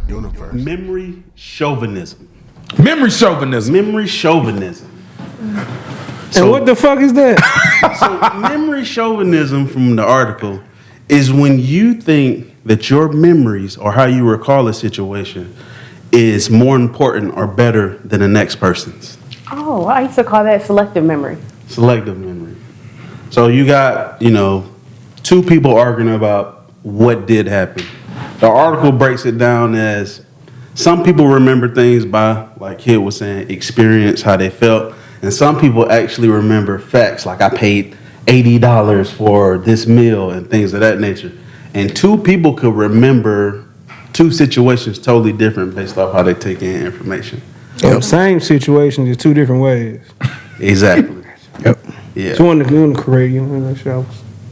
universe. Memory chauvinism. Memory chauvinism. Memory chauvinism. And what the fuck is that? So memory chauvinism from the article is when you think that your memories or how you recall a situation is more important or better than the next person's. Oh, I used to call that selective memory. Selective memory. So you got, two people arguing about what did happen. The article breaks it down as some people remember things by, like Kid was saying, experience, how they felt. And some people actually remember facts, like I paid $80 for this meal and things of that nature. And two people could remember two situations totally different based off how they take in information. Yep. Same situation, just two different ways. Exactly. Yep. Yeah. So on the correct, the show.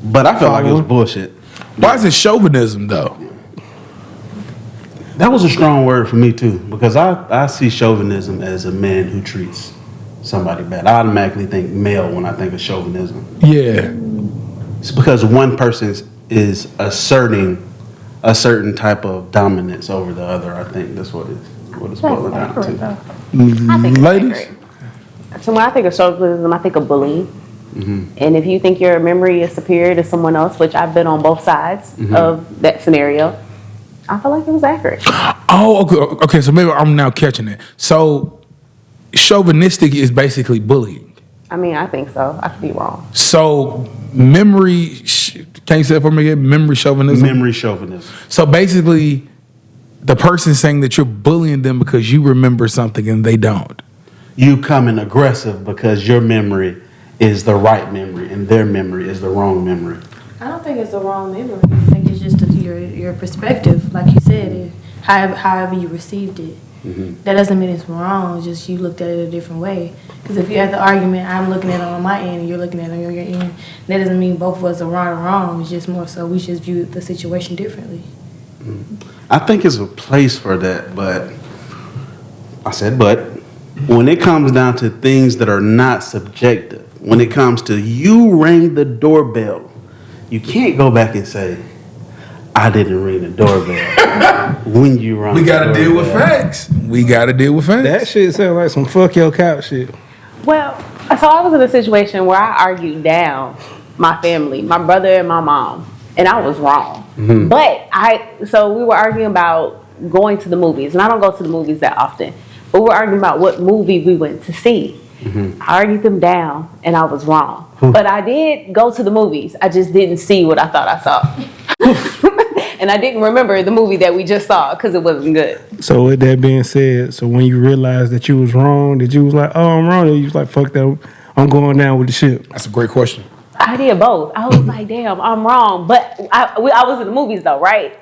But I felt like it was bullshit. Why is it chauvinism though? That was a strong word for me too, because I see chauvinism as a man who treats somebody bad. I automatically think male when I think of chauvinism. Yeah. It's because one person is asserting a certain type of dominance over the other. I think that's what it's boiling down to. I think Ladies? it's accurate. So when I think of chauvinism, I think of bullying. Mm-hmm. And if you think your memory is superior to someone else, which I've been on both sides of that scenario, I feel like it was accurate. Oh, okay. So maybe I'm now catching it. So chauvinistic is basically bullying. I mean, I think so. I could be wrong. So memory, can you say it for me again? Memory chauvinism? Memory chauvinism. So basically, the person saying that you're bullying them because you remember something and they don't. You coming aggressive because your memory is the right memory and their memory is the wrong memory. I don't think it's the wrong memory. I think it's just your perspective, like you said, however you received it. Mm-hmm. That doesn't mean it's wrong. It's just you looked at it a different way. Because if you have the argument, I'm looking at it on my end and you're looking at it on your end, that doesn't mean both of us are right or wrong. It's just more so we just view the situation differently. I think it's a place for that, but when it comes down to things that are not subjective, when it comes to you rang the doorbell, you can't go back and say, I didn't ring the doorbell when you rang the doorbell. We got to deal with facts. That shit sounds like some fuck your couch shit. Well, so I was in a situation where I argued down my family, my brother and my mom, and I was wrong. Mm-hmm. So we were arguing about going to the movies, and I don't go to the movies that often, but we were arguing about what movie we went to see. Mm-hmm. I argued them down, and I was wrong. But I did go to the movies. I just didn't see what I thought I saw. And I didn't remember the movie that we just saw because it wasn't good. So with that being said, so when you realized that you was wrong, that you was like, oh, I'm wrong, and you was like, fuck that, I'm going down with the ship. That's a great question. I did both. I was like, damn, I'm wrong. But I was in the movies though, right?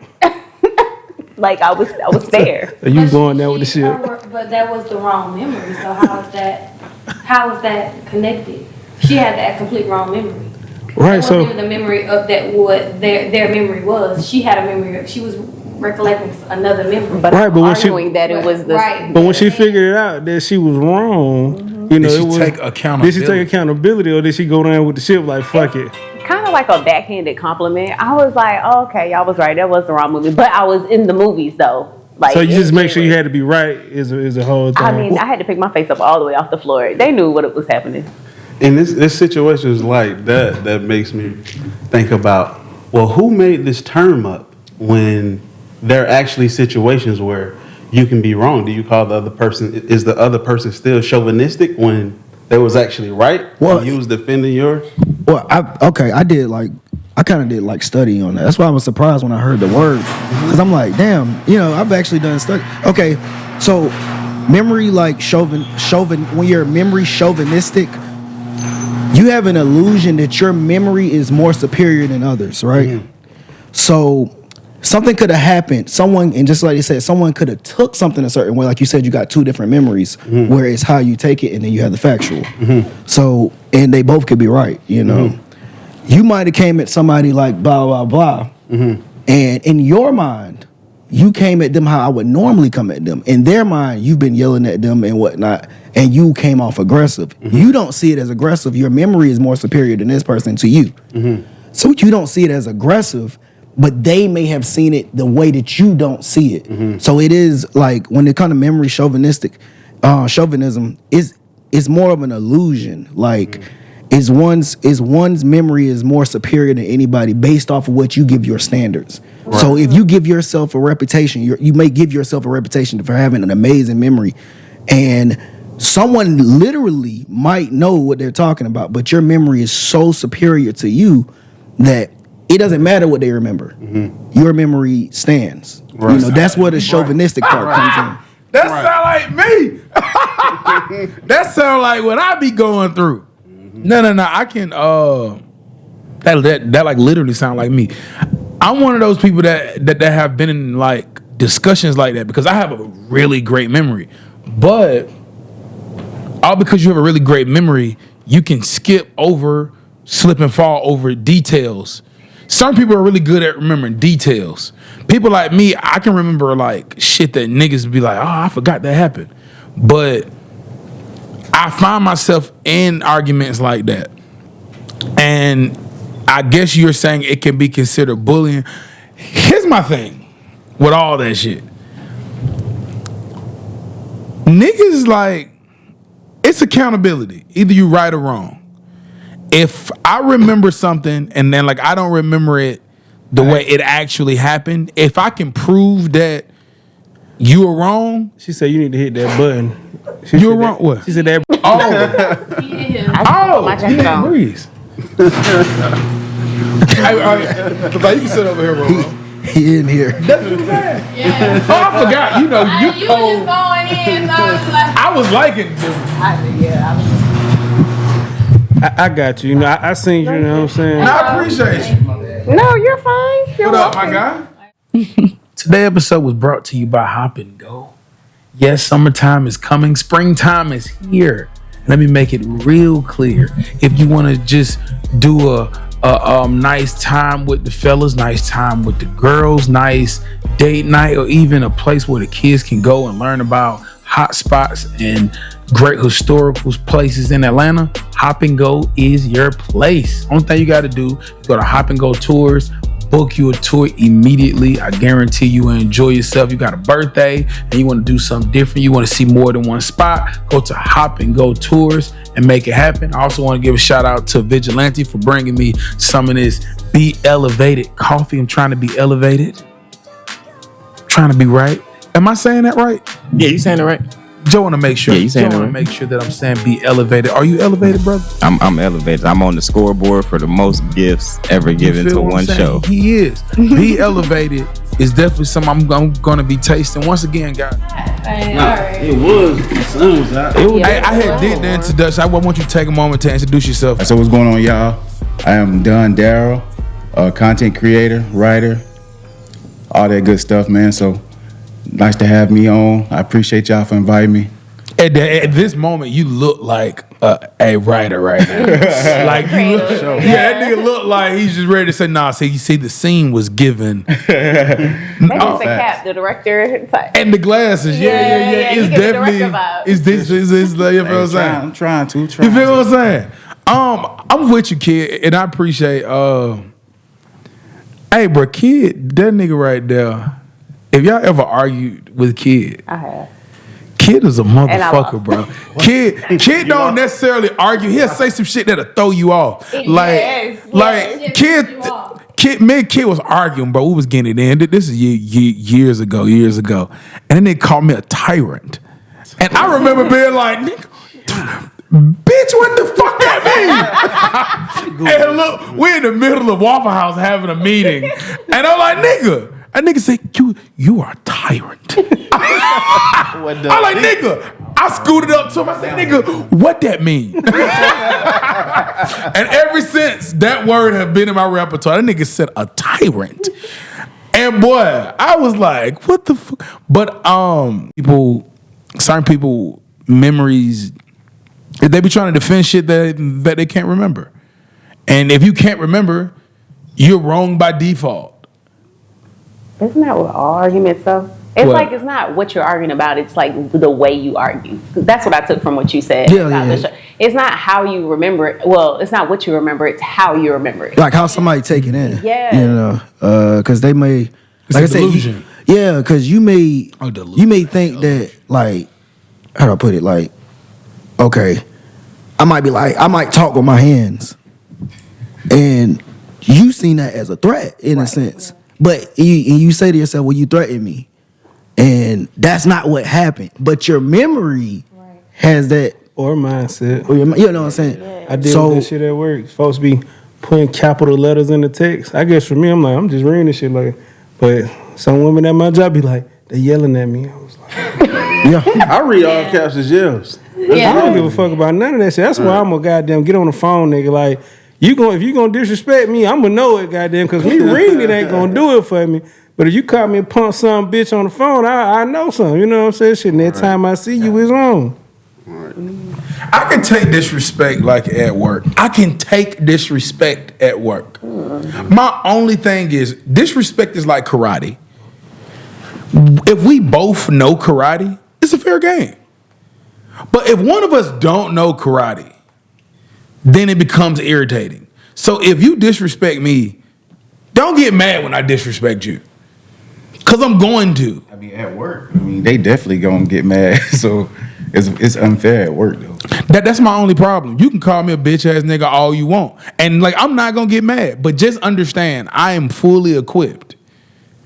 Like I was there. So you was going down with the ship. But that was the wrong memory. So how is that connected? She had that complete wrong memory. Right, That so wasn't even the memory of that what their memory was. She had a memory. She was recollecting another memory. But Right, I'm but when she- arguing that it was the Right. but when she figured it out that she was wrong, you know, Did she it was, take accountability? Did she take accountability, or did she go down with the ship like fuck it? kind of like a backhanded compliment. I was like, oh, okay, y'all was right. That was the wrong movie. But I was in the movies though. Like, So you just make sure you had to be right is the whole thing. I mean, I had to pick my face up all the way off the floor. They knew what was happening. And this situation is like that makes me think about, well, who made this term up when there are actually situations where you can be wrong? Do you call the other person, is the other person still chauvinistic when they was actually right? Well, and you was defending yours? Well, I kind of did like study on that. That's why I was surprised when I heard the word, because I'm like, damn, I've actually done study. Okay, so memory like when you're memory chauvinistic, you have an illusion that your memory is more superior than others, right? Mm-hmm. So something could have happened. And just like you said, someone could have took something a certain way. Like you said, you got two different memories, where it's how you take it and then you have the factual. Mm-hmm. So, and they both could be right, Mm-hmm. You might have came at somebody like blah, blah, blah. Mm-hmm. And in your mind, you came at them how I would normally come at them. In their mind, you've been yelling at them and whatnot, and you came off aggressive. Mm-hmm. You don't see it as aggressive. Your memory is more superior than this person to you. Mm-hmm. So you don't see it as aggressive, but they may have seen it the way that you don't see it. Mm-hmm. So it is like when it comes to memory chauvinism is more of an illusion. Like is one's memory is more superior than anybody based off of what you give your standards. Right. So if you give yourself a reputation, you may give yourself a reputation for having an amazing memory, and someone literally might know what they're talking about, but your memory is so superior to you that it doesn't matter what they remember. Mm-hmm. Your memory stands. Right. That's where the chauvinistic part comes in. That sound like me. That sound like what I be going through. No. I can. That like literally sound like me. I'm one of those people that have been in like discussions like that because I have a really great memory, but all because you have a really great memory, you can slip and fall over details. Some people are really good at remembering details. People like me, I can remember like shit that niggas be like, oh, I forgot that happened. But I find myself in arguments like that. And I guess you're saying it can be considered bullying. Here's my thing with all that shit. Niggas like, it's accountability. Either you right or wrong. If I remember something and then like I don't remember it the way it actually happened, if I can prove that you were wrong, She said you need to hit that button. you were wrong. What? She said that. My jacket on. Breeze. You can sit over here, bro. He in here. That's what I'm saying. Yeah. Oh, I forgot. You you were just going in, so I was like, I was liking it. I got you. I seen you. You know what I'm saying? I appreciate you. No, you're fine. What up, my guy? Today's episode was brought to you by Hop and Go. Yes, summertime is coming. Springtime is here. Let me make it real clear. If you want to just do a nice time with the fellas, nice time with the girls, nice date night, or even a place where the kids can go and learn about hot spots and great historical places in Atlanta, Hop and Go is your place. Only thing you got to do is go to Hop and Go Tours, book you a tour immediately. I guarantee you will enjoy yourself. You got a birthday and you want to do something different, you want to see more than one spot, go to Hop and Go Tours and make it happen. I also want to give a shout out to Vigilante for bringing me some of this Be Elevated coffee. I'm trying to be elevated, trying to be right. Am I saying that right? Yeah, you saying it right. Joe want to make sure. Yeah, you saying Joe it want to right. make sure that I'm saying be elevated. Are you elevated, brother? I'm elevated. I'm on the scoreboard for the most gifts ever given to one show. He is. Be elevated is definitely something I'm going to be tasting. Once again, guys. It was. The sun was out. I had did the introduction. I want you to take a moment to introduce yourself. So what's going on, y'all? I am Don Darrell, a content creator, writer, all that good stuff, man. So nice to have me on. I appreciate y'all for inviting me. At this moment, you look like a writer right now. Like you look, that nigga look like he's just ready to say, nah, see, you see, the scene was given. Maybe it's a cap, the director. And the glasses, yeah. It's definitely, it's this, you feel what I'm saying? I'm trying to. You feel what I'm saying? I'm with you, kid, and I appreciate, hey, bro, kid, that nigga right there, if y'all ever argued with Kid, I have. Kid is a motherfucker, bro. Kid don't necessarily argue. He'll say some shit that'll throw you off. Kid, me and Kid was arguing, bro. We was getting it in. This is years ago. And then they called me a tyrant. And I remember being like, nigga, bitch, what the fuck that mean? And look, we're in the middle of Waffle House having a meeting. And I'm like, nigga. That nigga say, you are a tyrant. I'm like, nigga. I scooted up to him. I said, nigga, what that mean? And ever since, that word have been in my repertoire. That nigga said a tyrant. And boy, I was like, what the fuck? But certain people, memories, they be trying to defend shit that they can't remember. And if you can't remember, you're wrong by default. Isn't that what all arguments though? It's like it's not what you're arguing about. It's like the way you argue. That's what I took from what you said. Yeah. it's not how you remember it. Well, it's not what you remember, it's how you remember it. Like how somebody take it in. Yeah. You know, because they may, It's like a I said, delusion. yeah, because you may Delusion. think that, like, how do I put it? Like, okay, I might talk with my hands, and you seen that as a threat in a sense. But you say to yourself, well, you threatened me. And that's not what happened. But your memory has that. Or mindset. You know what I'm saying? I deal with that shit at work. Folks be putting capital letters in the text. I guess for me, I'm like, I'm just reading this shit like, but some women at my job be like, they yelling at me. I was like, yeah. I read all caps as yells. I don't give a fuck about none of that shit. That's why I'm gonna goddamn get on the phone, nigga. Like, if you gonna disrespect me, I'm gonna know it, goddamn, because me reading it ain't gonna do it for me. But if you caught me and punk some bitch on the phone, I know something. You know what I'm saying? Shit, and that time I see you, it's on. I can take disrespect like at work. I can take disrespect at work. My only thing is disrespect is like karate. If we both know karate, it's a fair game. But if one of us don't know karate, then it becomes irritating. So if you disrespect me, don't get mad when I disrespect you. Cause I'm going to. I mean, at work, they definitely gonna get mad. So it's unfair at work though. That's my only problem. You can call me a bitch ass nigga all you want, and like I'm not gonna get mad. But just understand, I am fully equipped.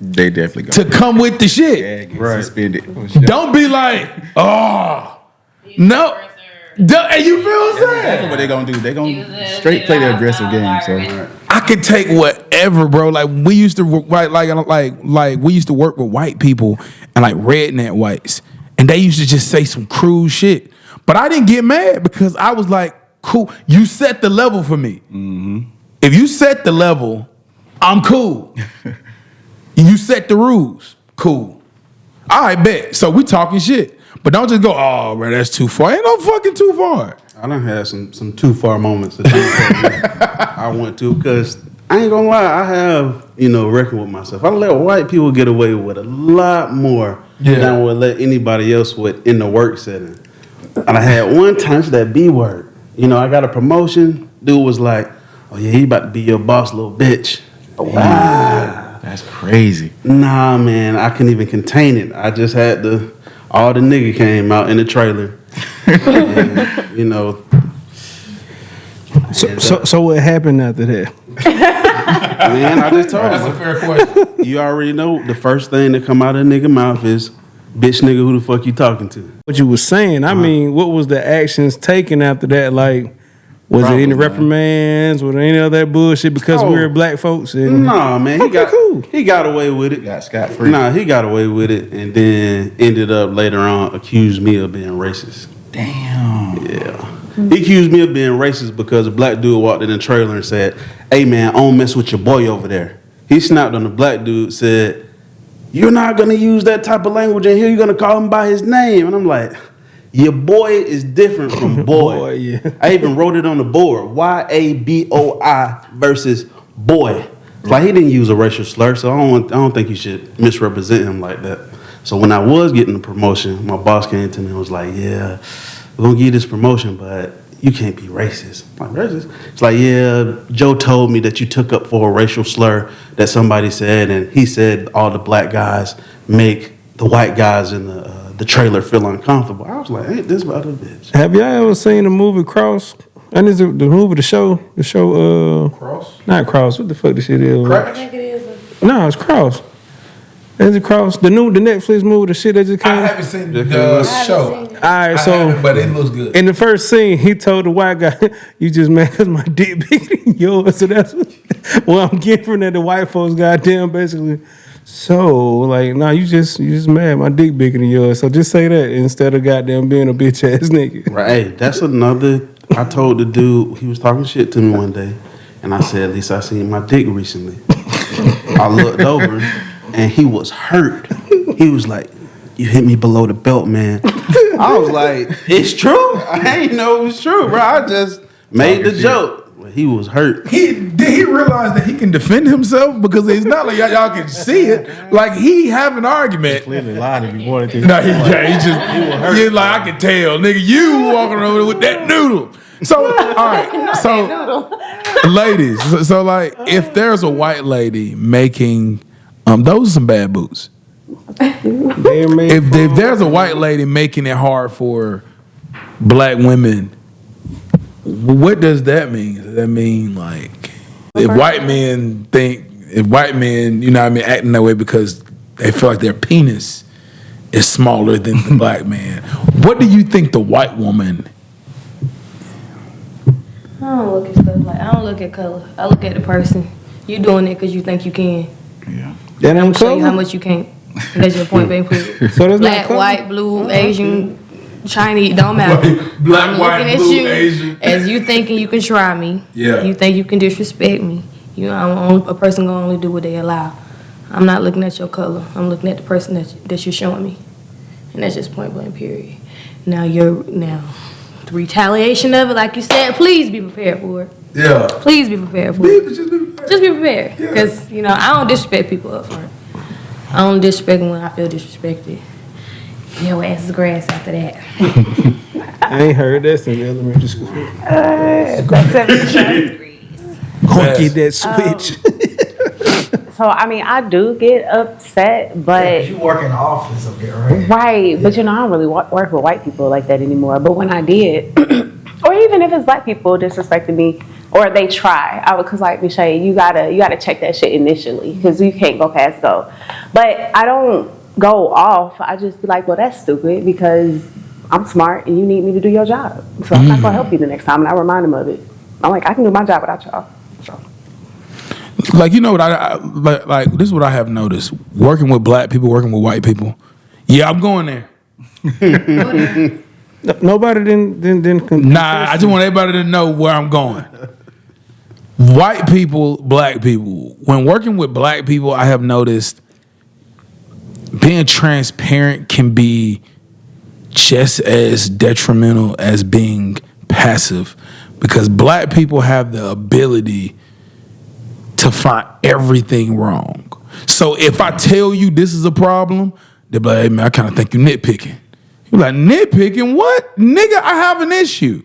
They definitely to come with the shit. Right. Suspended. Don't be like, oh no. And you feel what I'm saying? That's what they gonna do. They gonna straight play the aggressive game. So I can take whatever, bro. Like we used to like we used to work with white people and like redneck whites, and they used to just say some crude shit. But I didn't get mad because I was like, cool. You set the level for me. Mm-hmm. If you set the level, I'm cool. You set the rules, cool. All right, bet. So we talking shit. But don't just go, oh, bro, that's too far. Ain't no fucking too far. I done had some too far moments that I went to, because I ain't gonna lie, I have, reckon with myself. I let white people get away with a lot more than I would let anybody else with in the work setting. And I had one time, it's that B word. I got a promotion. Dude was like, oh yeah, he about to be your boss, little bitch. wow, that's crazy. Nah, man, I couldn't even contain it. I just had to. All the nigga came out in the trailer. And, So what happened after that? Man, I just told him. That's a fair question. You already know the first thing that come out of a nigga mouth is, bitch nigga, who the fuck you talking to? What you was saying, I mean, what was the actions taken after that? Like, was it any reprimands? Was there any of that bullshit because we were black folks? And Nah, man, he got away with it. Got scot-free. Nah, he got away with it, and then ended up later on accused me of being racist. Damn. Yeah. He accused me of being racist because a black dude walked in the trailer and said, hey man, I don't mess with your boy over there. He snapped on the black dude, said, you're not gonna use that type of language in here, you're gonna call him by his name. And I'm like, your boy is different from boy. Boy, yeah. I even wrote it on the board, YABOI versus boy. Like, he didn't use a racial slur, so I don't think you should misrepresent him like that. So when I was getting the promotion, my boss came to me and was like, yeah, we're gonna give you this promotion, but you can't be racist. I'm like, racist? It's like, yeah, Joe told me that you took up for a racial slur that somebody said, and he said all the black guys make the white guys in the trailer feel uncomfortable. I was like, ain't this about a bitch? Have y'all ever seen the movie Cross? And is it the movie, the show, Cross? Not Cross. What the fuck this shit is? Crash? think it is. No, it's Cross. Is it Cross? The Netflix movie, the shit that just came. I haven't seen the show. All right, so but it looks good. in the first scene, he told the white guy, "You just mad because my dick bigger than yours." So that's what I'm getting from that. The white folks, goddamn, basically. So like, nah, you just mad. My dick bigger than yours. So just say that instead of goddamn being a bitch ass nigga. Right. That's another. I told the dude, he was talking shit to me one day, and I said, at least I seen my dick recently. I looked over, and he was hurt. He was like, you hit me below the belt, man. I was like, it's true? I ain't know it was true, bro. I just made the joke. He was hurt. Did he realize that he can defend himself? Because it's not like y'all can see it. Like he have an argument. Clearly lied if he wanted to. No, he just he's like, I can tell, nigga, you walking over with that noodle. So, all right, so ladies, so like, if there's a white lady making, those are some bad boots. If there's a white lady making it hard for black women, what does that mean? Does that mean like if white men, you know what I mean, acting that way because they feel like their penis is smaller than the black man, what do you think the white woman? I don't look at stuff like I don't look at color. I look at the person. You doing it because you think you can. Yeah. That I'm ain't show you how color. much you can't. That's your point being put. So that's Black, not color? white, blue, Asian, Chinese, don't matter. Black, I'm white, looking at blue, you Asian. as you thinking you can try me. Yeah. You think you can disrespect me. A person gonna only do what they allow. I'm not looking at your color. I'm looking at the person that you're showing me, and that's just point blank. Period. Now the retaliation of it, like you said, please be prepared for it. Yeah. Please be prepared for it. Just be prepared, because I don't disrespect people up front. I don't disrespect them when I feel disrespected. Your ass is grass after that. I ain't heard that since elementary school. That's 7 degrees. Go get that switch. So I mean, I do get upset, but You work in the office up there, right? right. But I don't really work with white people like that anymore. But when I did, or even if it's black people disrespecting me, or they try, I would, cause like Michelle, you gotta check that shit initially, cause you can't go past go. But I don't go off. I just be like, well, that's stupid because I'm smart and you need me to do your job. So I'm not gonna help you the next time, and I remind them of it. I'm like, I can do my job without y'all. So. Like, you know what I like this is what I have noticed working with black people, working with white people. Yeah, I'm going there. Nobody didn't. Nah, I just want everybody to know where I'm going. White people, black people. When working with black people, I have noticed being transparent can be just as detrimental as being passive, because black people have the ability to find everything wrong. So if I tell you this is a problem, they'll be like, hey man, I kind of think you nitpicking. You're like, nitpicking? What? Nigga, I have an issue.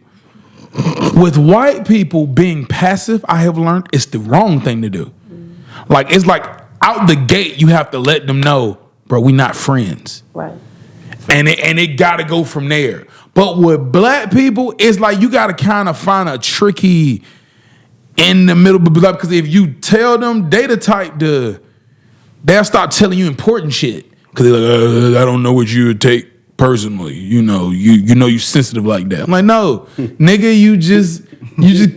With white people being passive, I have learned it's the wrong thing to do. Like, it's like out the gate, you have to let them know, bro, we not friends. Right. And it gotta go from there. But with black people, it's like you gotta kind of find a tricky in the middle, because if you tell them data type, they'll start telling you important shit. Because they're like, I don't know what you would take personally. You know you sensitive like that. I'm like, no, nigga, you just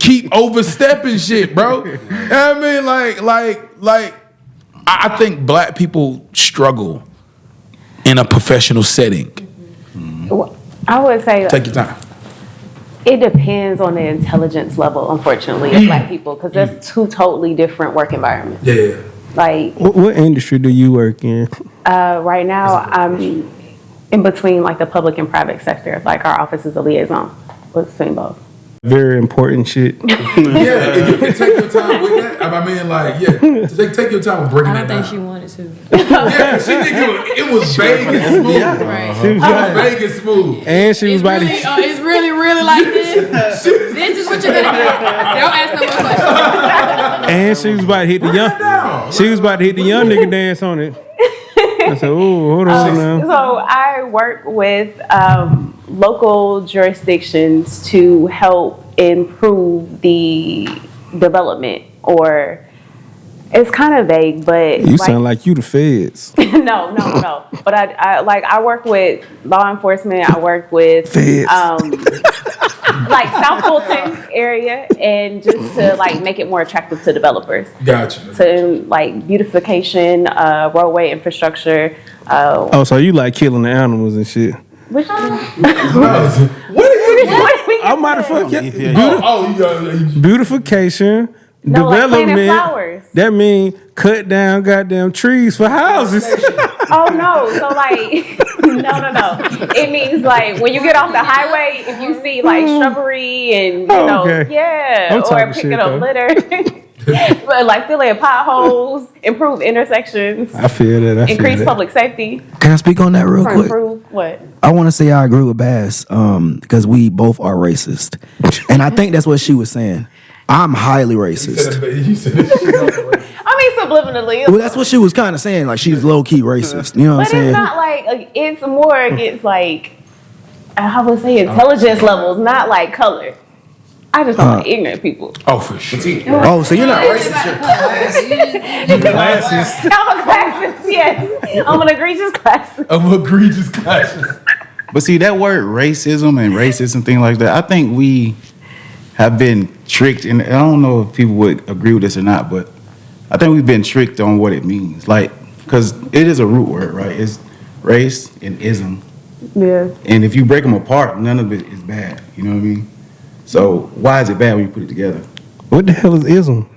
keep overstepping shit, bro. You know what I mean? Like I think black people struggle in a professional setting. Well, I would say Take your time. it depends on the intelligence level, unfortunately, of black people, because that's two totally different work environments. Yeah. Like What industry do you work in? right now, I'm in between like the public and private sector. Like our office is a liaison between both. Very important shit. Yeah, if you can take your time with that, I mean, like, yeah, take your time with breaking I that don't down. think she wanted to. Yeah, she think it was vague and smooth. Right. She was It was like- vague and smooth. and she was about to. It's really like this. This is what you're gonna get. Don't ask no more questions. And she was about to hit the young. She was about to hit the young nigga dance on it. I said, "Ooh, hold on now." So I work with local jurisdictions to help improve the development, or it's kind of vague, but You sound like you the feds. no. But I work with law enforcement. I work with Feds. like South Fulton area, and just to like make it more attractive to developers. Gotcha. To like beautification, roadway infrastructure. Oh, so you like killing the animals and shit? Which, What are you? I'm about to fuck you. You Beautification, No, like planting development. flowers. That mean cut down goddamn trees for houses. Oh no! So like, no. It means like when you get off the highway, if you see like shrubbery and you know, okay. yeah, I'm or talking picking shit, up though. litter, but like filling in potholes, improve intersections, I feel that. I feel increase that. public safety, Can I speak on that real quick? improve what? I want to say I agree with Bass because we both are racist. And I think that's what she was saying. I'm highly racist. I mean, subliminally. Well, that's what she was kind of saying. Like, she's low-key racist. You know what I'm But saying? it's not like it's more against like I would say intelligence levels, not like color. I just don't like ignorant people. Oh, for sure. Oh, so you're not racist. Glasses. I'm a classist, yes. I'm an egregious classist. I'm egregious classes. But see, that word racism and racism, thing like that, I think we have been tricked, and I don't know if people would agree with this or not, but I think we've been tricked on what it means. Like, because it is a root word, right? It's race and ism. Yeah. And if you break them apart, none of it is bad. You know what I mean? So why is it bad when you put it together? What the hell is ism?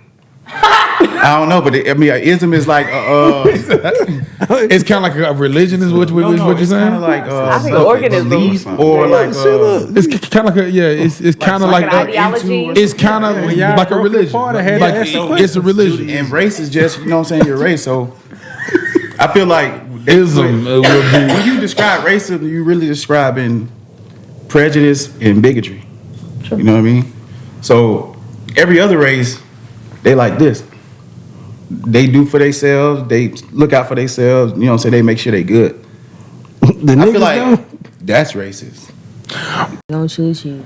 I don't know, but ism is like It's kind of like a religion, is what you're it's saying? kind of like I think organism. belief or like It's kind of like it's kind of Like like an ideology. it's kind of When y'all like a broke it religion. apart, I had to Like ask the it's a religion. and race is just, you know what I'm saying, your race. So I feel like Ism would be. when you describe racism, you really describing prejudice and bigotry. You know what I mean? So every other race, they like this. They do for themselves. They look out for themselves. You know what I'm saying? They make sure they good. The I niggas feel like don't? that's racist. Don't choose you.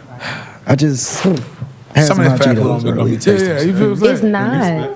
I just had Some of that hot fat Cheetos food don't be earlier. tasty. Yeah, you feel what I'm saying? It's not. Fingers.